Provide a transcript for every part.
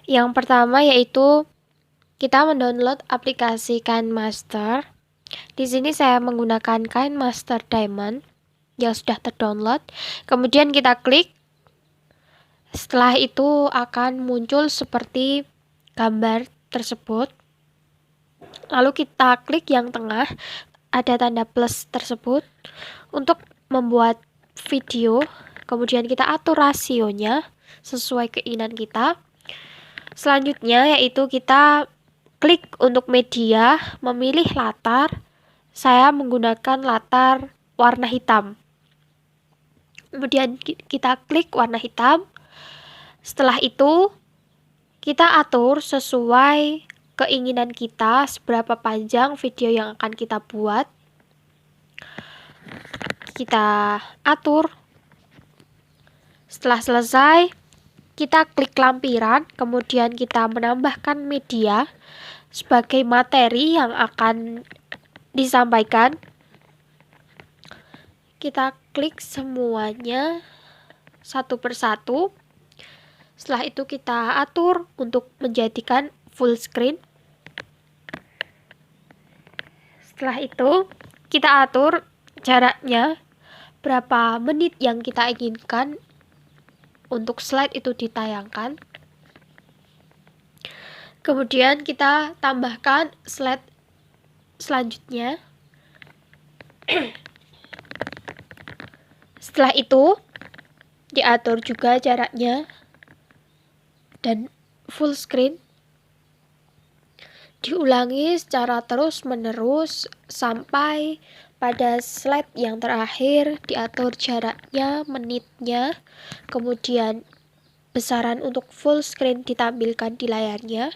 Yang pertama yaitu kita mendownload aplikasi KineMaster. Di sini saya menggunakan KineMaster Diamond yang sudah terdownload. Kemudian kita klik. Setelah itu akan muncul seperti gambar tersebut. Lalu kita klik yang tengah, ada tanda plus tersebut untuk membuat video. Kemudian kita atur rasionya sesuai keinginan kita. Selanjutnya yaitu kita klik untuk media, memilih latar. Saya menggunakan latar warna hitam. Kemudian kita klik warna hitam. Setelah itu kita atur sesuai keinginan kita seberapa panjang video yang akan kita buat. Kita atur. Setelah selesai, kita klik lampiran, kemudian kita menambahkan media sebagai materi yang akan disampaikan. Kita klik semuanya satu persatu. Setelah itu kita atur untuk menjadikan full screen. Setelah itu kita atur jaraknya, berapa menit yang kita inginkan untuk slide itu ditayangkan. Kemudian kita tambahkan slide selanjutnya. Setelah itu diatur juga jaraknya dan full screen. Diulangi secara terus-menerus sampai pada slide yang terakhir diatur jaraknya, menitnya, kemudian besaran untuk full screen ditampilkan di layarnya.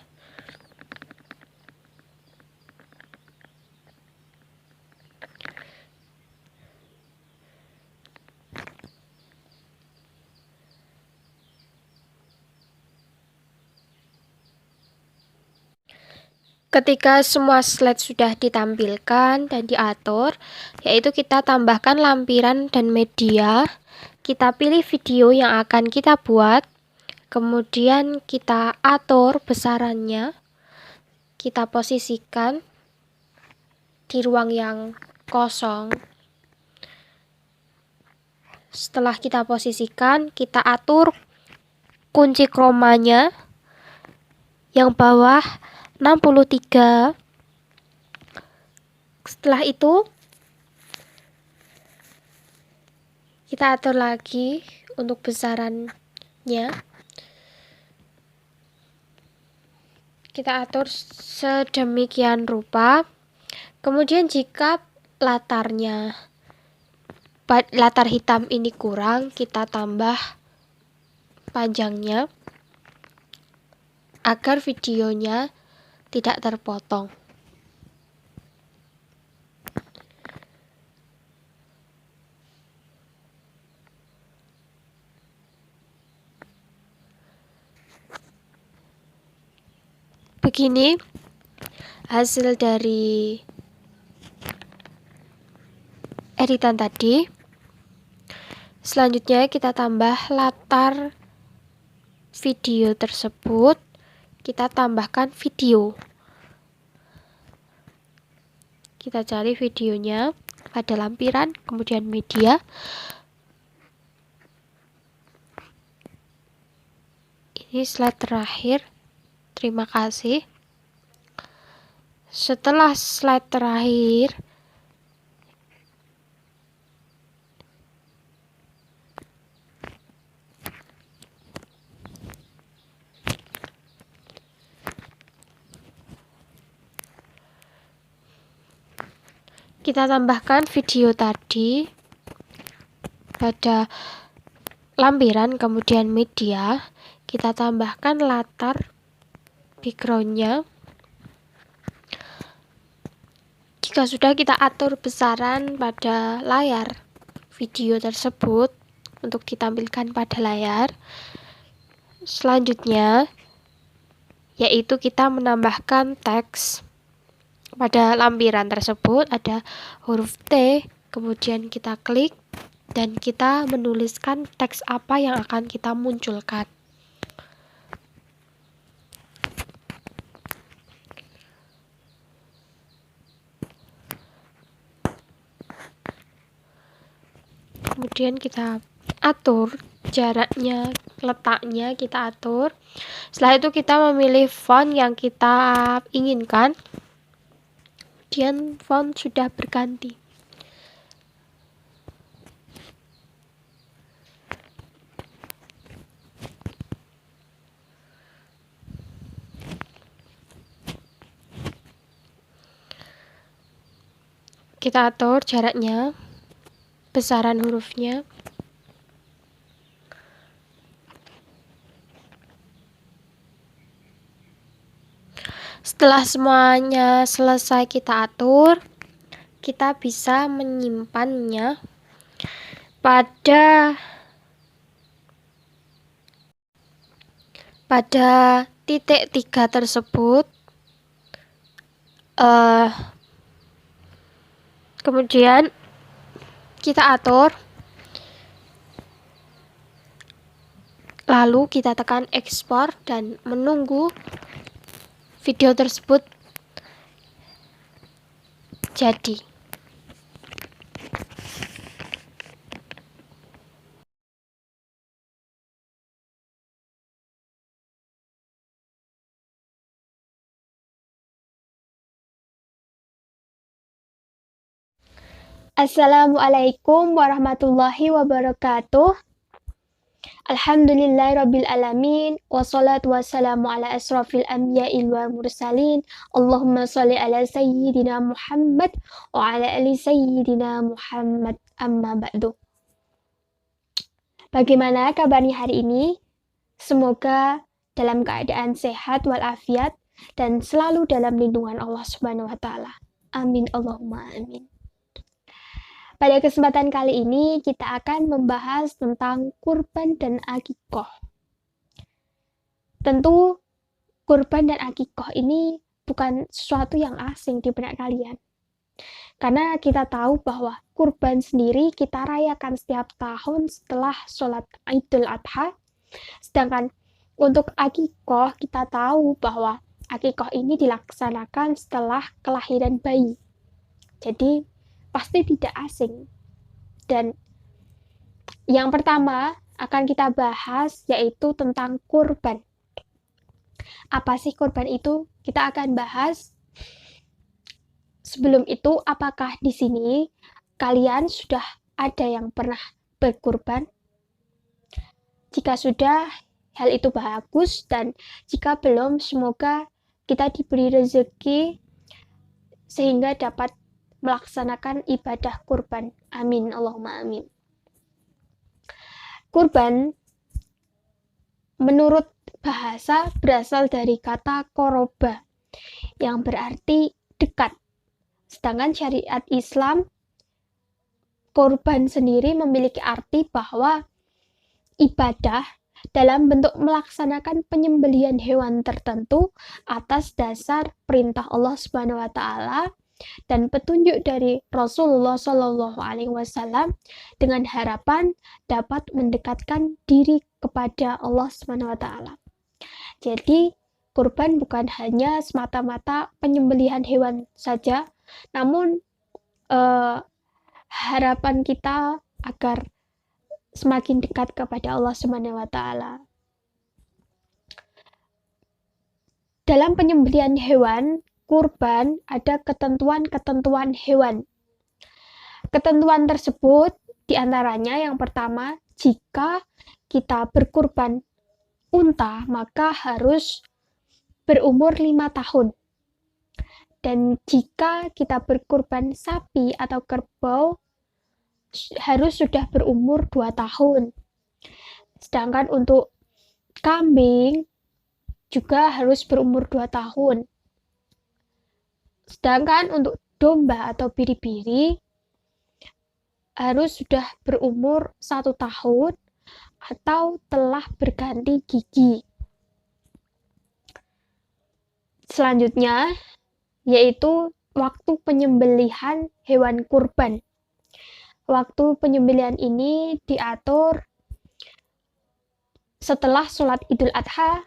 Ketika semua slide sudah ditampilkan dan diatur, yaitu kita tambahkan lampiran dan media. Kita pilih video yang akan kita buat, kemudian kita atur besarannya. Kita posisikan di ruang yang kosong. Setelah kita posisikan, kita atur kunci chroma-nya. Yang bawah 63. Setelah itu kita atur lagi untuk besarannya. Kita atur sedemikian rupa. Kemudian jika latar hitam ini kurang, kita tambah panjangnya agar videonya tidak terpotong. Begini hasil dari editan tadi. Selanjutnya kita tambah latar video tersebut. Kita tambahkan video. Kita cari videonya pada lampiran, kemudian media. Ini slide terakhir. Terima kasih. Setelah slide terakhir, kita tambahkan video tadi pada lampiran, kemudian media. Kita tambahkan latar backgroundnya. Jika sudah, kita atur besaran pada layar video tersebut untuk ditampilkan pada layar. Selanjutnya yaitu kita menambahkan teks. Pada lampiran tersebut ada huruf T, kemudian kita klik dan kita menuliskan teks apa yang akan kita munculkan. kemudian kita atur jaraknya, letaknya kita atur. Setelah itu kita memilih font yang kita inginkan. Kemudian font sudah berganti. Kita atur jaraknya, besaran hurufnya. Setelah semuanya selesai kita atur, kita bisa menyimpannya pada titik 3 tersebut. Kemudian kita atur, lalu kita tekan ekspor dan menunggu video tersebut jadi. Assalamualaikum warahmatullahi wabarakatuh. Alhamdulillahirrabbilalamin. Wassalatu wassalamu ala asrafil anbiya'i wal mursalin. Allahumma sholli ala sayyidina Muhammad wa ala ali sayyidina Muhammad, amma ba'du. Bagaimana kabarnya hari ini? Semoga dalam keadaan sehat walafiat dan selalu dalam lindungan Allah Subhanahu wa taala. Amin Allahumma amin. Pada kesempatan kali ini kita akan membahas tentang kurban dan akikoh. Tentu kurban dan akikoh ini bukan sesuatu yang asing di benak kalian. Karena kita tahu bahwa kurban sendiri kita rayakan setiap tahun setelah sholat Idul Adha. Sedangkan untuk akikoh kita tahu bahwa akikoh ini dilaksanakan setelah kelahiran bayi. Jadi pasti tidak asing. Dan yang pertama akan kita bahas yaitu tentang kurban. Apa sih kurban itu? Kita akan bahas. Sebelum itu, apakah di sini kalian sudah ada yang pernah berkurban? Jika sudah, hal itu bagus, dan jika belum, semoga kita diberi rezeki sehingga dapat melaksanakan ibadah kurban. Amin Allahumma amin. Kurban menurut bahasa berasal dari kata koroba yang berarti dekat. Sedangkan syariat Islam, kurban sendiri memiliki arti bahwa ibadah dalam bentuk melaksanakan penyembelihan hewan tertentu atas dasar perintah Allah Subhanahu wa taala dan petunjuk dari Rasulullah Shallallahu Alaihi Wasallam dengan harapan dapat mendekatkan diri kepada Allah Subhanahu Wa Taala. Jadi kurban bukan hanya semata-mata penyembelihan hewan saja, namun harapan kita agar semakin dekat kepada Allah Subhanahu Wa Taala. Dalam penyembelihan hewan kurban ada ketentuan-ketentuan hewan. Ketentuan tersebut diantaranya yang pertama, jika kita berkurban unta maka harus berumur 5 tahun. Dan jika kita berkurban sapi atau kerbau harus sudah berumur 2 tahun. Sedangkan untuk kambing juga harus berumur 2 tahun. Sedangkan untuk domba atau biri-biri harus sudah berumur 1 tahun atau telah berganti gigi. Selanjutnya yaitu waktu penyembelihan hewan kurban. Waktu penyembelihan ini diatur setelah sholat Idul Adha,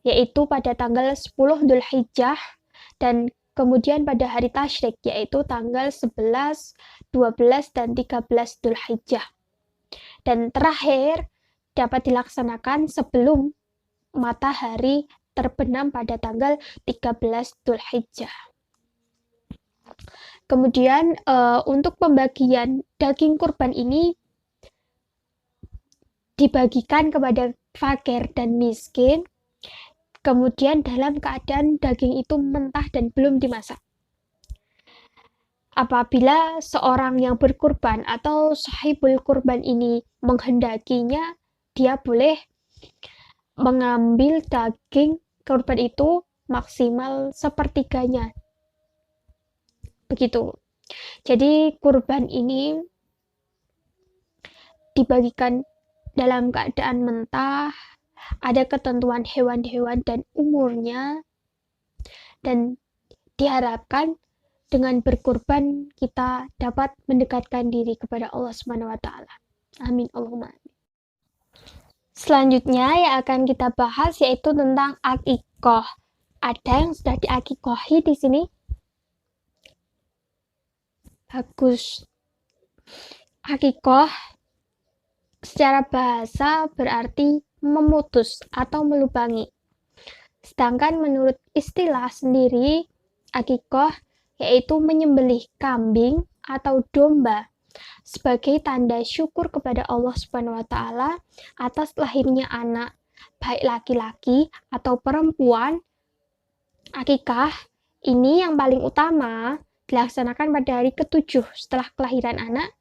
yaitu pada tanggal 10 Dzulhijjah, dan kemudian pada hari tasyrik, yaitu tanggal 11, 12, dan 13 Dzulhijjah. Dan terakhir dapat dilaksanakan sebelum matahari terbenam pada tanggal 13 Dzulhijjah. Kemudian untuk pembagian daging kurban ini dibagikan kepada fakir dan miskin, kemudian dalam keadaan daging itu mentah dan belum dimasak. Apabila seorang yang berkurban atau sahibul kurban ini menghendakinya, dia boleh mengambil daging kurban itu maksimal sepertiganya. Begitu. Jadi kurban ini dibagikan dalam keadaan mentah, ada ketentuan hewan-hewan dan umurnya, dan diharapkan dengan berkurban kita dapat mendekatkan diri kepada Allah Subhanahu wa taala. Amin Allahumma amin. Selanjutnya yang akan kita bahas yaitu tentang akikoh. Ada yang sudah diakikohi di sini? Bagus. Akikoh secara bahasa berarti memutus atau melubangi. Sedangkan menurut istilah sendiri, akikoh yaitu menyembelih kambing atau domba sebagai tanda syukur kepada Allah Subhanahu wa taala atas lahirnya anak, baik laki-laki atau perempuan. Akikah ini yang paling utama dilaksanakan pada hari ke-7 setelah kelahiran anak.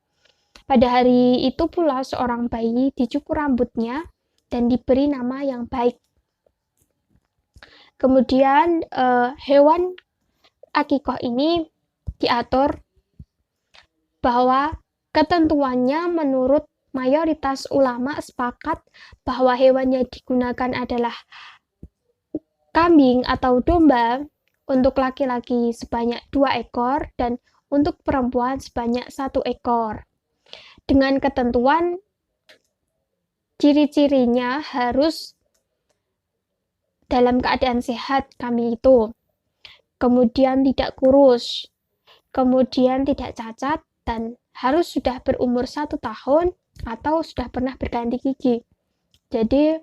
Pada hari itu pula seorang bayi dicukur rambutnya dan diberi nama yang baik. Kemudian hewan akikoh ini diatur bahwa ketentuannya menurut mayoritas ulama sepakat bahwa hewan yang digunakan adalah kambing atau domba, untuk laki-laki sebanyak 2 ekor dan untuk perempuan sebanyak 1 ekor. Dengan ketentuan ciri-cirinya harus dalam keadaan sehat kambing itu. Kemudian tidak kurus, kemudian tidak cacat, dan harus sudah berumur 1 tahun atau sudah pernah berganti gigi. Jadi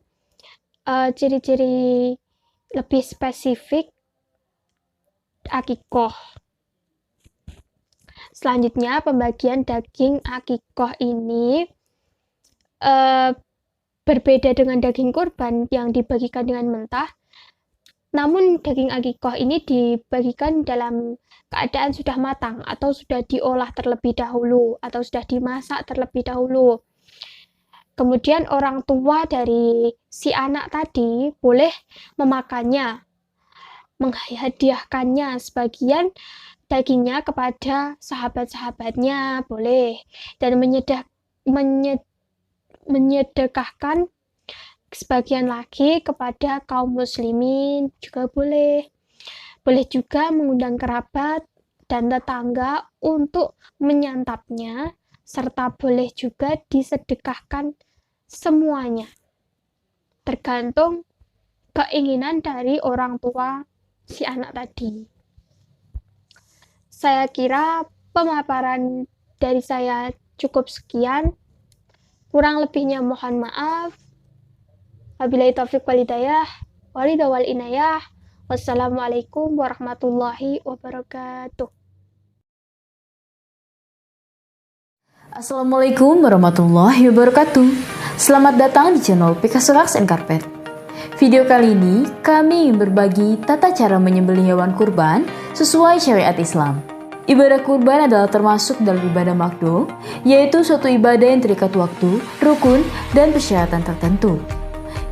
ciri-ciri lebih spesifik akikoh. Selanjutnya pembagian daging akikoh ini berbeda dengan daging kurban yang dibagikan dengan mentah. Namun daging akikoh ini dibagikan dalam keadaan sudah matang atau sudah diolah terlebih dahulu atau sudah dimasak terlebih dahulu. Kemudian orang tua dari si anak tadi boleh memakannya, menghadiahkannya sebagian dagingnya kepada sahabat-sahabatnya boleh, dan menyedekahkan sebagian lagi kepada kaum muslimin juga boleh. Boleh juga mengundang kerabat dan tetangga untuk menyantapnya, serta boleh juga disedekahkan semuanya. Tergantung keinginan dari orang tua si anak tadi. Saya kira pemaparan dari saya cukup sekian. Kurang lebihnya mohon maaf. Wabillahi taufiq wal hidayah, walidha wal inayah. Wassalamualaikum warahmatullahi wabarakatuh. Assalamualaikum warahmatullahi wabarakatuh. Selamat datang di channel Pikas Wax and Carpet. Video kali ini kami ingin berbagi tata cara menyembelih hewan kurban sesuai syariat Islam. Ibadah kurban adalah termasuk dalam ibadah makdo, yaitu suatu ibadah yang terikat waktu, rukun, dan persyaratan tertentu.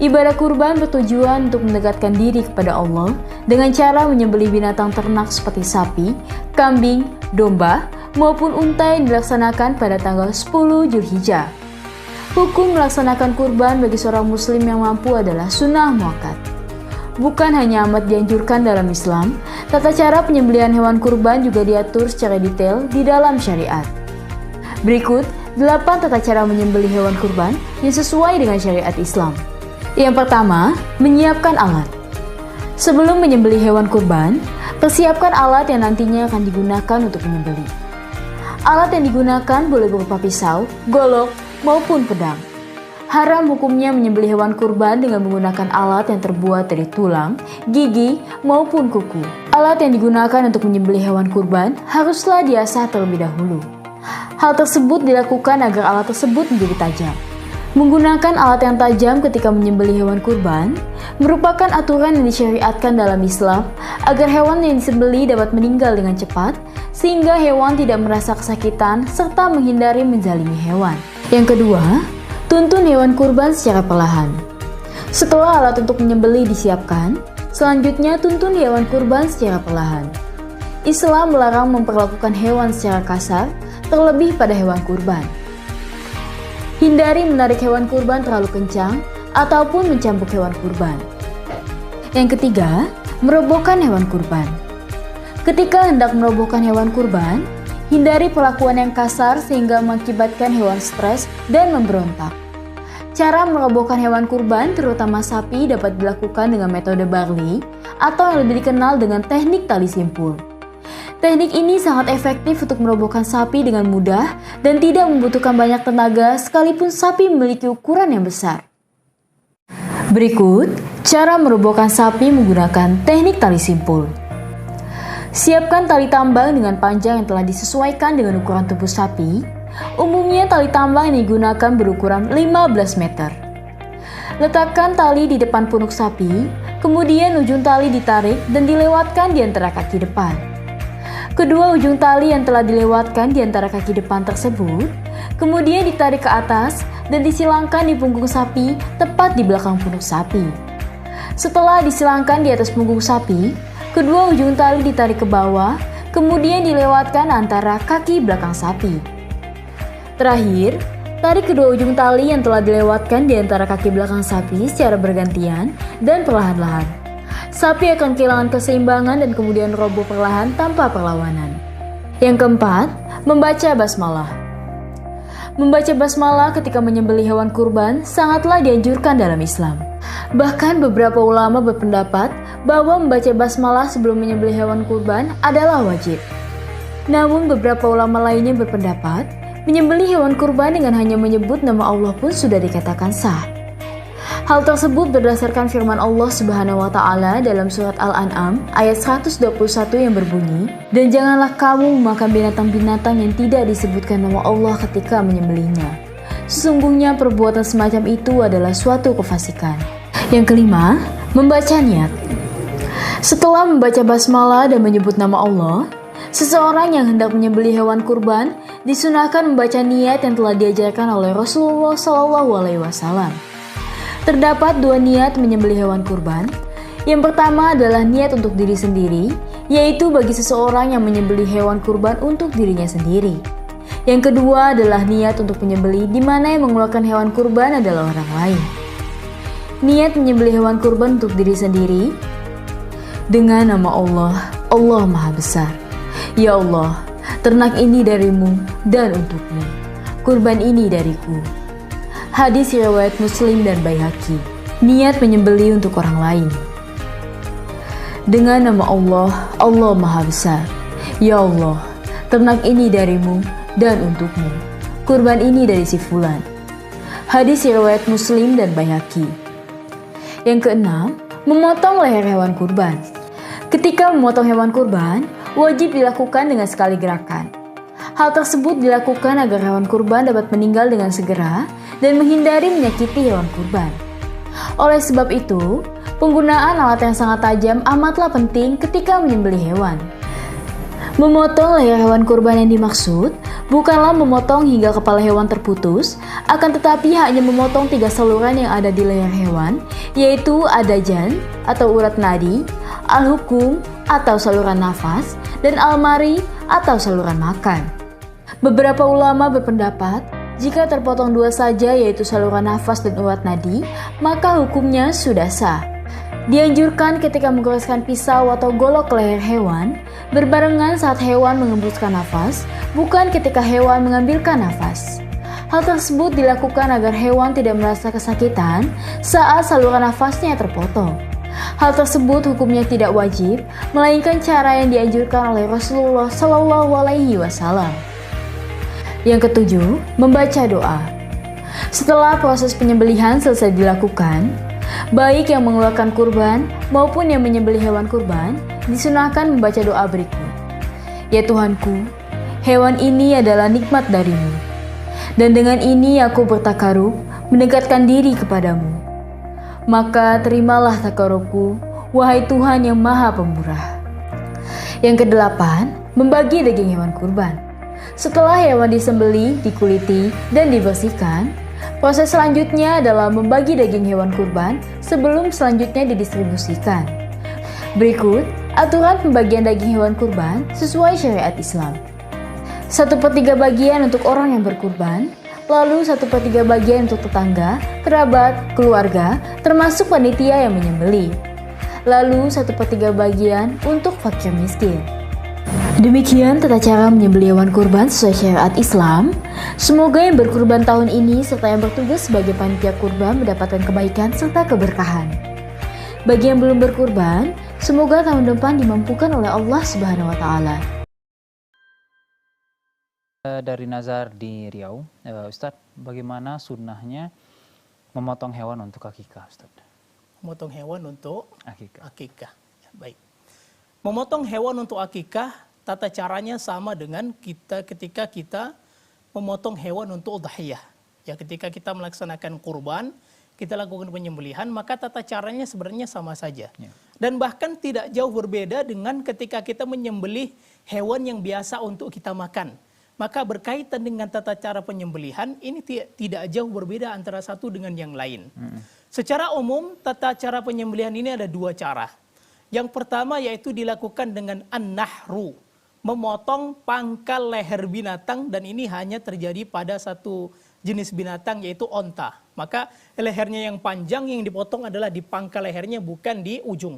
Ibadah kurban bertujuan untuk mendekatkan diri kepada Allah dengan cara menyembelih binatang ternak seperti sapi, kambing, domba, maupun unta yang dilaksanakan pada tanggal 10 Dzulhijjah. Hukum melaksanakan kurban bagi seorang muslim yang mampu adalah sunnah muakkad. Bukan hanya amat dianjurkan dalam Islam, tata cara penyembelihan hewan kurban juga diatur secara detail di dalam syariat. Berikut 8 tata cara menyembelih hewan kurban yang sesuai dengan syariat Islam. Yang pertama, menyiapkan alat. Sebelum menyembelih hewan kurban, persiapkan alat yang nantinya akan digunakan untuk menyembelih. Alat yang digunakan boleh berupa pisau, golok, maupun pedang. Haram hukumnya menyembelih hewan kurban dengan menggunakan alat yang terbuat dari tulang, gigi, maupun kuku. Alat yang digunakan untuk menyembelih hewan kurban haruslah diasah terlebih dahulu. Hal tersebut dilakukan agar alat tersebut menjadi tajam. Menggunakan alat yang tajam ketika menyembelih hewan kurban merupakan aturan yang disyariatkan dalam Islam agar hewan yang disembelih dapat meninggal dengan cepat sehingga hewan tidak merasa kesakitan serta menghindari menzalimi hewan. Yang kedua, tuntun hewan kurban secara perlahan. Setelah alat untuk menyembelih disiapkan, selanjutnya tuntun hewan kurban secara perlahan. Islam melarang memperlakukan hewan secara kasar, terlebih pada hewan kurban. Hindari menarik hewan kurban terlalu kencang ataupun mencambuk hewan kurban. Yang ketiga, merobohkan hewan kurban. Ketika hendak merobohkan hewan kurban, hindari perlakuan yang kasar sehingga mengakibatkan hewan stres dan memberontak. Cara merobohkan hewan kurban, terutama sapi, dapat dilakukan dengan metode barley atau yang lebih dikenal dengan teknik tali simpul. Teknik ini sangat efektif untuk merobohkan sapi dengan mudah dan tidak membutuhkan banyak tenaga sekalipun sapi memiliki ukuran yang besar. Berikut cara merobohkan sapi menggunakan teknik tali simpul. Siapkan tali tambang dengan panjang yang telah disesuaikan dengan ukuran tubuh sapi. Umumnya tali tambang yang digunakan berukuran 15 meter. Letakkan tali di depan punuk sapi, kemudian ujung tali ditarik dan dilewatkan di antara kaki depan. Kedua ujung tali yang telah dilewatkan di antara kaki depan tersebut, kemudian ditarik ke atas dan disilangkan di punggung sapi tepat di belakang punuk sapi. Setelah disilangkan di atas punggung sapi, kedua ujung tali ditarik ke bawah, kemudian dilewatkan antara kaki belakang sapi. Terakhir, tarik kedua ujung tali yang telah dilewatkan di antara kaki belakang sapi secara bergantian dan perlahan-lahan. Sapi akan kehilangan keseimbangan dan kemudian roboh perlahan tanpa perlawanan. Yang keempat, membaca basmalah. Membaca basmalah ketika menyembelih hewan kurban sangatlah dianjurkan dalam Islam. Bahkan beberapa ulama berpendapat bahwa membaca basmalah sebelum menyembelih hewan kurban adalah wajib. Namun beberapa ulama lainnya berpendapat menyembelih hewan kurban dengan hanya menyebut nama Allah pun sudah dikatakan sah. Hal tersebut berdasarkan firman Allah Subhanahu wa Ta'ala dalam surat Al-An'am ayat 121 yang berbunyi, "Dan janganlah kamu memakan binatang-binatang yang tidak disebutkan nama Allah ketika menyembelihnya. Sesungguhnya perbuatan semacam itu adalah suatu kefasikan." Yang kelima, membaca niat. Setelah membaca basmalah dan menyebut nama Allah, seseorang yang hendak menyembelih hewan kurban disunahkan membaca niat yang telah diajarkan oleh Rasulullah SAW. Terdapat dua niat menyembelih hewan kurban. Yang pertama adalah niat untuk diri sendiri, yaitu bagi seseorang yang menyembelih hewan kurban untuk dirinya sendiri. Yang kedua adalah niat untuk menyembelih di mana yang mengeluarkan hewan kurban adalah orang lain. Niat menyembelih hewan kurban untuk diri sendiri dengan nama Allah, Allah Maha Besar. Ya Allah, ternak ini darimu dan untukmu. Kurban ini dariku. Hadis riwayat Muslim dan Baihaqi. Niat menyembelih untuk orang lain. Dengan nama Allah, Allah Maha Besar. Ya Allah, ternak ini darimu dan untukmu. Kurban ini dari si fulan. Hadis riwayat Muslim dan Baihaqi. Yang keenam, memotong leher hewan kurban. Ketika memotong hewan kurban, wajib dilakukan dengan sekali gerakan. Hal tersebut dilakukan agar hewan kurban dapat meninggal dengan segera dan menghindari menyakiti hewan kurban. Oleh sebab itu, penggunaan alat yang sangat tajam amatlah penting ketika menyembelih hewan. Memotong leher hewan kurban yang dimaksud bukanlah memotong hingga kepala hewan terputus, akan tetapi hanya memotong 3 saluran yang ada di leher hewan, yaitu adajan atau urat nadi, al-hukum atau saluran nafas, dan al-mari atau saluran makan. Beberapa ulama berpendapat, jika terpotong 2 saja yaitu saluran nafas dan urat nadi, maka hukumnya sudah sah. Dianjurkan ketika menggoreskan pisau atau golok ke leher hewan, berbarengan saat hewan mengembuskan nafas, bukan ketika hewan mengambilkan nafas. Hal tersebut dilakukan agar hewan tidak merasa kesakitan saat saluran nafasnya terpotong. Hal tersebut hukumnya tidak wajib, melainkan cara yang dianjurkan oleh Rasulullah SAW. Yang ketujuh, membaca doa. Setelah proses penyembelihan selesai dilakukan, baik yang mengeluarkan kurban maupun yang menyembelih hewan kurban disunahkan membaca doa berikut. Ya Tuhanku, hewan ini adalah nikmat darimu, dan dengan ini aku bertakarub mendekatkan diri kepadamu. Maka terimalah takarubku, wahai Tuhan yang maha pemurah. Yang kedelapan, membagi daging hewan kurban. Setelah hewan disembelih, dikuliti, dan dibersihkan, proses selanjutnya adalah membagi daging hewan kurban sebelum selanjutnya didistribusikan. Berikut aturan pembagian daging hewan kurban sesuai syariat Islam. 1/3 bagian untuk orang yang berkurban, lalu 1/3 bagian untuk tetangga, kerabat, keluarga, termasuk panitia yang menyembelih. Lalu 1/3 bagian untuk fakir miskin. Demikian tata cara menyembelih hewan kurban sesuai syariat Islam. Semoga yang berkurban tahun ini serta yang bertugas sebagai panitia kurban mendapatkan kebaikan serta keberkahan. Bagi yang belum berkurban, semoga tahun depan dimampukan oleh Allah Subhanahu wa Ta'ala. Dari Nazar di Riau, Ustadz, bagaimana sunnahnya memotong hewan untuk akikah, Ustadz? Memotong hewan untuk Akikah. akikah. Ya, baik. Memotong hewan untuk akikah, tata caranya sama dengan ketika kita memotong hewan untuk udhiyah. Ya, ketika kita melaksanakan kurban, kita lakukan penyembelihan, maka tata caranya sebenarnya sama saja. Ya. Dan bahkan tidak jauh berbeda dengan ketika kita menyembelih hewan yang biasa untuk kita makan. Maka berkaitan dengan tata cara penyembelihan, ini tidak jauh berbeda antara satu dengan yang lain. Secara umum, tata cara penyembelihan ini ada dua cara. Yang pertama yaitu dilakukan dengan an-nahru, memotong pangkal leher binatang, dan ini hanya terjadi pada satu jenis binatang yaitu onta. Maka lehernya yang panjang yang dipotong adalah di pangkal lehernya, bukan di ujung.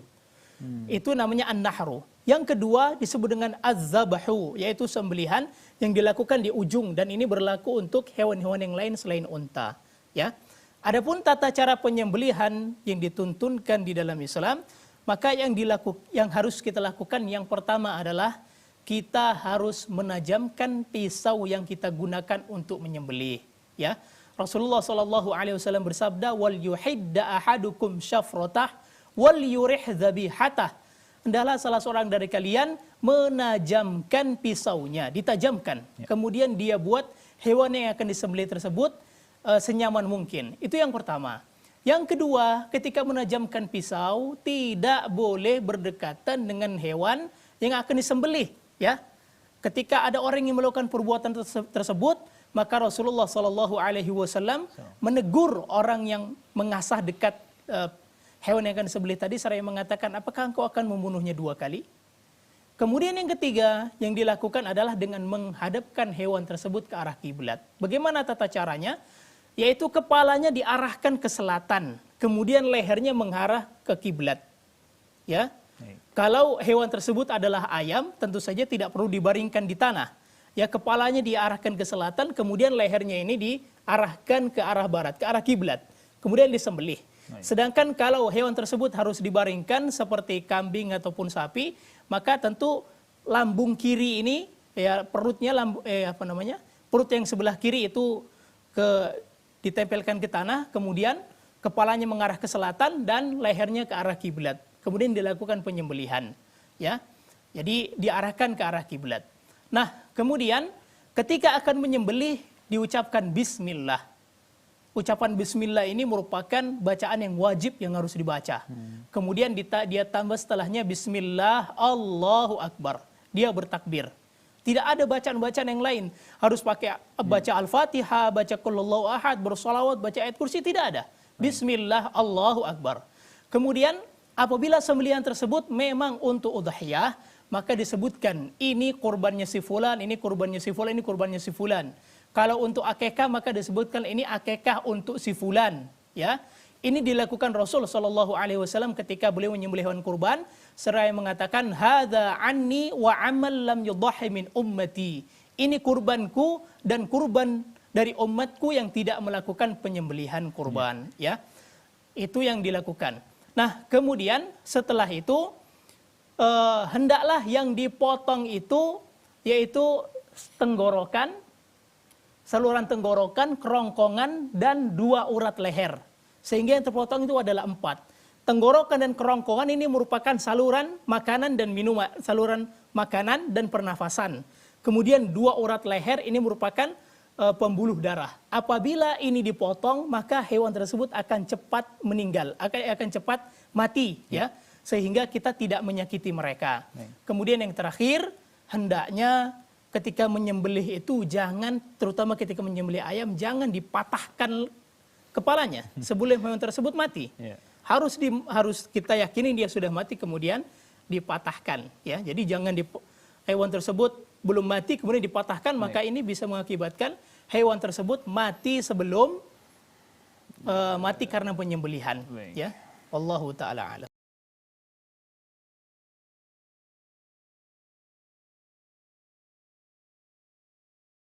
Itu namanya an-nahru. Yang kedua disebut dengan az-zabahu, yaitu sembelihan yang dilakukan di ujung, dan ini berlaku untuk hewan-hewan yang lain selain unta. Ya. Adapun tata cara penyembelihan yang dituntunkan di dalam Islam, maka yang harus kita lakukan yang pertama adalah kita harus menajamkan pisau yang kita gunakan untuk menyembelih. Ya. Rasulullah SAW bersabda, wal yuhidda ahadukum syafratah wal yurih dhabihatah. Hendaklah salah seorang dari kalian menajamkan pisaunya, ditajamkan. Ya. Kemudian dia buat hewan yang akan disembelih tersebut senyaman mungkin. Itu yang pertama. Yang kedua, ketika menajamkan pisau tidak boleh berdekatan dengan hewan yang akan disembelih. Ya, ketika ada orang yang melakukan perbuatan tersebut, maka Rasulullah SAW menegur orang yang mengasah dekat hewan yang akan disembelih tadi, seraya mengatakan, apakah engkau akan membunuhnya 2 kali? Kemudian yang ketiga yang dilakukan adalah dengan menghadapkan hewan tersebut ke arah kiblat. Bagaimana tata caranya? Yaitu kepalanya diarahkan ke selatan, kemudian lehernya mengarah ke kiblat. Ya. Kalau hewan tersebut adalah ayam, tentu saja tidak perlu dibaringkan di tanah. Ya, kepalanya diarahkan ke selatan, kemudian lehernya ini diarahkan ke arah barat, ke arah kiblat. Kemudian disembelih. Sedangkan kalau hewan tersebut harus dibaringkan seperti kambing ataupun sapi, maka tentu lambung kiri ini, ya perutnya perut yang sebelah kiri itu ditempelkan ke tanah, kemudian kepalanya mengarah ke selatan dan lehernya ke arah kiblat. Kemudian dilakukan penyembelihan, ya. Jadi diarahkan ke arah kiblat. Nah, kemudian ketika akan menyembelih diucapkan bismillah. Ucapan bismillah ini merupakan bacaan yang wajib yang harus dibaca. Kemudian dia tambah setelahnya bismillah Allahu akbar. Dia bertakbir. Tidak ada bacaan-bacaan yang lain. Harus pakai baca Al-Fatihah, baca Qul Huwallahu Ahad, bersolawat, baca ayat kursi, tidak ada. Bismillah Allahu akbar. Kemudian apabila sembelihan tersebut memang untuk udhiyah, maka disebutkan ini kurbannya si fulan, ini kurbannya si fulan, ini kurbannya si fulan. Kalau untuk akikah maka disebutkan ini akikah untuk si fulan, ya. Ini dilakukan Rasul SAW ketika beliau menyembelih hewan kurban, seraya mengatakan hadza anni wa amal lam yudhahi min ummati. Ini kurbanku dan kurban dari umatku yang tidak melakukan penyembelihan kurban, ya. Itu yang dilakukan. Nah, kemudian setelah itu hendaklah yang dipotong itu yaitu tenggorokan, saluran tenggorokan, kerongkongan, dan 2 urat leher. Sehingga yang terpotong itu adalah 4. Tenggorokan dan kerongkongan ini merupakan saluran makanan dan minuman, saluran makanan dan pernafasan. Kemudian 2 urat leher ini merupakan pembuluh darah. Apabila ini dipotong, maka hewan tersebut akan cepat meninggal, akan cepat mati, ya. Sehingga kita tidak menyakiti mereka. Kemudian yang terakhir, hendaknya ketika menyembelih itu jangan, terutama ketika menyembelih ayam, jangan dipatahkan kepalanya sebelum hewan tersebut mati. Harus kita yakini dia sudah mati kemudian dipatahkan, ya. Jadi jangan hewan tersebut belum mati kemudian dipatahkan, maka ini bisa mengakibatkan hewan tersebut mati sebelum mati karena penyembelihan, ya. Wallahu taala alam.